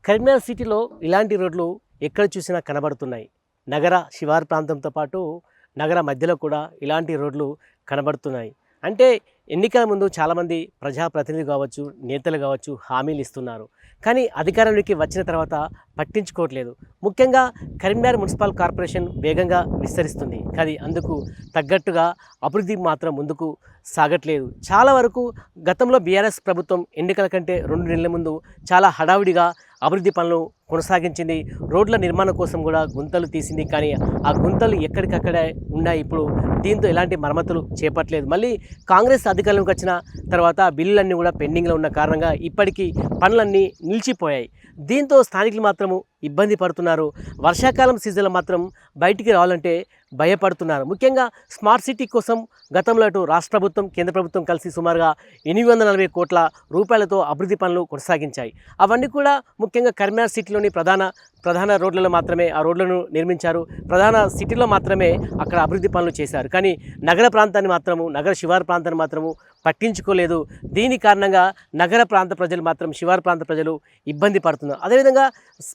కరీంనగర్ సిటీలో ఇలాంటి రోడ్లు ఎక్కడ చూసినా కనబడుతున్నాయి. నగర శివారు ప్రాంతంతో పాటు నగర మధ్యలో కూడా ఇలాంటి రోడ్లు కనబడుతున్నాయి. అంటే ఎన్నికల ముందు చాలామంది ప్రజాప్రతినిధులు కావచ్చు, నేతలు కావచ్చు హామీలు ఇస్తున్నారు. కానీ అధికారంలోకి వచ్చిన తర్వాత పట్టించుకోవట్లేదు. ముఖ్యంగా కరీంనగర్ మున్సిపల్ కార్పొరేషన్ వేగంగా విస్తరిస్తుంది. కానీ అందుకు తగ్గట్టుగా అభివృద్ధి మాత్రం ముందుకు సాగట్లేదు. చాలా వరకు గతంలో బీఆర్ఎస్ ప్రభుత్వం ఎన్నికల కంటే 2 నెలల ముందు చాలా హడావిడిగా అభివృద్ధి పనులు కొనసాగించింది. రోడ్ల నిర్మాణం కోసం కూడా గుంతలు తీసింది. కానీ ఆ గుంతలు ఎక్కడికక్కడే ఉన్నాయి ఇప్పుడు. దీంతో ఎలాంటి మరమ్మతులు చేపట్టలేదు. మళ్ళీ కాంగ్రెస్ అధికారంలోకి వచ్చిన తర్వాత బిల్లులన్నీ కూడా పెండింగ్లో ఉన్న కారణంగా ఇప్పటికీ పనులన్నీ నిలిచిపోయాయి. దీంతో స్థానికులు మాత్రము ఇబ్బంది పడుతున్నారు. వర్షాకాలం సీజన్లో మాత్రం బయటికి రావాలంటే భయపడుతున్నారు. ముఖ్యంగా స్మార్ట్ సిటీ కోసం గతంలో అటు రాష్ట్ర ప్రభుత్వం, కేంద్ర ప్రభుత్వం కలిసి సుమారుగా 840 కోట్ల రూపాయలతో అభివృద్ధి పనులు కొనసాగించాయి. అవన్నీ కూడా ముఖ్యంగా కరీంనగర్ సిటీలోని ప్రధాన రోడ్లలో మాత్రమే ఆ రోడ్లను నిర్మించారు. ప్రధాన సిటీలో మాత్రమే అక్కడ అభివృద్ధి పనులు చేశారు. కానీ నగర ప్రాంతాన్ని మాత్రము, నగర శివారు ప్రాంతాన్ని మాత్రము పట్టించుకోలేదు. దీని కారణంగా నగర ప్రాంత ప్రజలు మాత్రం, శివారు ప్రాంత ప్రజలు ఇబ్బంది పడుతున్నారు. అదేవిధంగా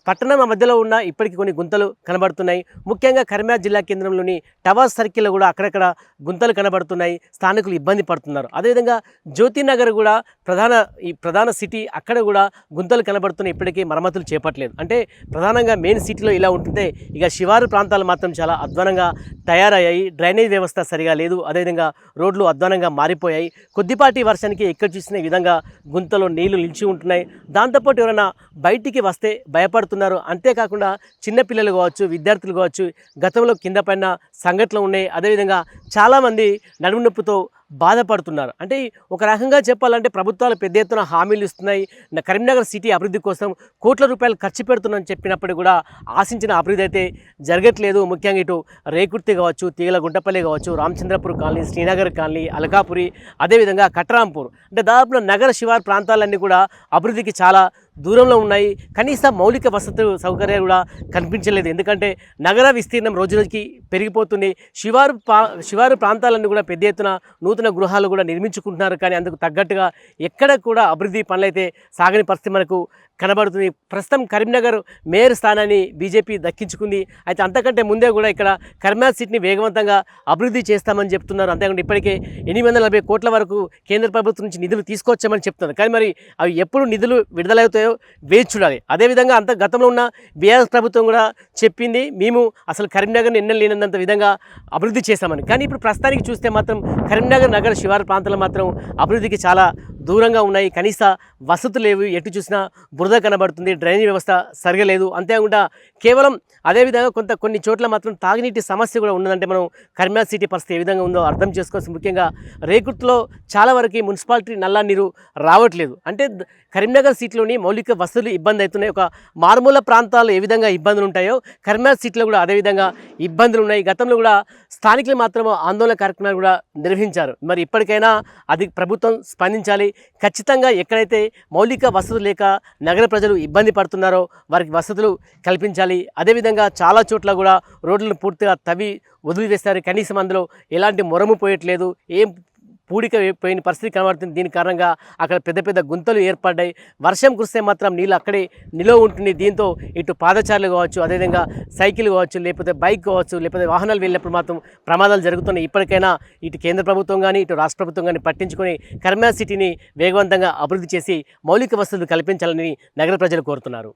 పట్టణం మధ్యలో ఉన్న ఇప్పటికీ కొన్ని గుంతలు కనబడుతున్నాయి. ముఖ్యంగా కరీంనగర్ జిల్లా కేంద్రంలోని టవర్ సర్కిల్లో కూడా అక్కడక్కడ గుంతలు కనబడుతున్నాయి. స్థానికులు ఇబ్బంది పడుతున్నారు. అదేవిధంగా జ్యోతినగర్ కూడా ప్రధాన సిటీ, అక్కడ కూడా గుంతలు కనబడుతున్నాయి. ఇప్పటికీ మరమ్మతులు చేపట్టలేదు. అంటే ప్రధానంగా మెయిన్ సిటీలో ఇలా ఉంటుంటే ఇక శివారు ప్రాంతాలు మాత్రం చాలా అధ్వానంగా తయారయ్యాయి. డ్రైనేజ్ వ్యవస్థ సరిగా లేదు. అదేవిధంగా రోడ్లు అధ్వానంగా మారిపోయాయి. కొద్దిపాటి వర్షానికి ఎక్కడ చూసిన విధంగా గుంతలో నీళ్లు నిలిచి ఉంటున్నాయి. దాంతోపాటు ఎవరైనా బయటికి వస్తే భయపడుతున్నారు. అంతేకాకుండా చిన్నపిల్లలు కావచ్చు, విద్యార్థులు కావచ్చు గతంలో కింద పైన సంఘటనలు ఉన్నాయి. అదేవిధంగా చాలామంది నడుము నొప్పితో బాధపడుతున్నారు. అంటే ఒక రకంగా చెప్పాలంటే ప్రభుత్వాలు పెద్ద ఎత్తున హామీలు ఇస్తున్నాయి. కరీంనగర్ సిటీ అభివృద్ధి కోసం కోట్ల రూపాయలు ఖర్చు పెడుతున్నామని చెప్పినప్పుడు కూడా ఆశించిన అభివృద్ధి అయితే జరగట్లేదు. ముఖ్యంగా ఇటు రేకుర్తి కావచ్చు, తీగల గుంటపల్లి కావచ్చు, రామచంద్రపూర్ కాలనీ, శ్రీనగర్ కాలనీ, అలకాపురి, అదేవిధంగా కట్రాంపూర్, అంటే దాదాపు నగర శివారు ప్రాంతాలన్నీ కూడా అభివృద్ధికి చాలా దూరంలో ఉన్నాయి. కనీస మౌలిక వసతులు సౌకర్యాలు కూడా కనిపించలేదు. ఎందుకంటే నగర విస్తీర్ణం రోజురోజుకి పెరిగిపోతుంది. శివారు ప్రాంతాలన్నీ కూడా పెద్ద ఎత్తున నూతన గృహాలు కూడా నిర్మించుకుంటున్నారు. కానీ అందుకు తగ్గట్టుగా ఎక్కడ కూడా అభివృద్ధి పనులైతే సాగని పరిస్థితి మనకు కనబడుతుంది. ప్రస్తుతం కరీంనగర్ మేయర్ స్థానాన్ని బీజేపీ దక్కించుకుంది. అయితే అంతకంటే ముందే కూడా ఇక్కడ కరీంనగర్ సిటీని వేగవంతంగా అభివృద్ధి చేస్తామని చెప్తున్నారు. అంతేకాకుండా ఇప్పటికే 840 కోట్ల వరకు కేంద్ర ప్రభుత్వం నుంచి నిధులు తీసుకొచ్చామని చెప్తున్నారు. కానీ మరి అవి ఎప్పుడు నిధులు విడుదలవుతాయో వేచి చూడాలి. అదేవిధంగా గతంలో ఉన్న బీఆర్ఎస్ ప్రభుత్వం కూడా చెప్పింది, మేము అసలు కరీంనగర్ని ఎన్నెలు లేనంత విధంగా అభివృద్ధి చేశామని. కానీ ఇప్పుడు ప్రస్తుతానికి చూస్తే మాత్రం కరీంనగర్ నగర శివారు ప్రాంతాలు మాత్రం అభివృద్ధికి చాలా దూరంగా ఉన్నాయి. కనీస వసతులు లేవు. ఎటు చూసినా బురద కనబడుతుంది. డ్రైనేజ్ వ్యవస్థ సరిగలేదు. అంతేకాకుండా కేవలం అదేవిధంగా కొన్ని చోట్ల మాత్రం తాగునీటి సమస్య కూడా ఉన్నదంటే మనం కరీంనగర్ సిటీ పరిస్థితి ఏ విధంగా ఉందో అర్థం చేసుకోవచ్చు. ముఖ్యంగా రేకుర్తిలో చాలా వరకు మున్సిపాలిటీ నల్లా నీరు రావట్లేదు. అంటే కరీంనగర్ సిటీలోని మౌలిక వసతులు ఇబ్బంది అవుతున్నాయి. ఒక మారుమూల ప్రాంతాల్లో ఏ విధంగా ఇబ్బందులు ఉంటాయో కరీంనగర్ సిటీలో కూడా అదేవిధంగా ఇబ్బందులు ఉన్నాయి. గతంలో కూడా స్థానికులు మాత్రం ఆందోళన కార్యక్రమాలు కూడా నిర్వహించారు. మరి ఇప్పటికైనా అది ప్రభుత్వం స్పందించాలి. ఖచ్చితంగా ఎక్కడైతే మౌలిక వసతులు లేక నగర ప్రజలు ఇబ్బంది పడుతున్నారో వారికి వసతులు కల్పించాలి. అదేవిధంగా చాలా చోట్ల కూడా రోడ్లను పూర్తిగా తవ్వి వదిలివేస్తారు. కనీసం అందులో ఎలాంటి మొరము పోయట్లేదు. ఏం పూడిక పోయిన పరిస్థితి కనబడుతుంది. దీని కారణంగా అక్కడ పెద్ద పెద్ద గుంతలు ఏర్పడ్డాయి. వర్షం కురిస్తే మాత్రం నీళ్ళు అక్కడే నిలువ ఉంటుంది. దీంతో ఇటు పాదచారులు కావచ్చు, అదేవిధంగా సైకిల్ కావచ్చు, లేకపోతే బైక్ కావచ్చు, లేకపోతే వాహనాలు వెళ్ళినప్పుడు మాత్రం ప్రమాదాలు జరుగుతున్నాయి. ఇప్పటికైనా ఇటు కేంద్ర ప్రభుత్వం కానీ ఇటు రాష్ట్ర ప్రభుత్వం కానీ పట్టించుకొని కరీంనగర్ సిటీని వేగవంతంగా అభివృద్ధి చేసి మౌలిక వసతులు కల్పించాలని నగర ప్రజలు కోరుతున్నారు.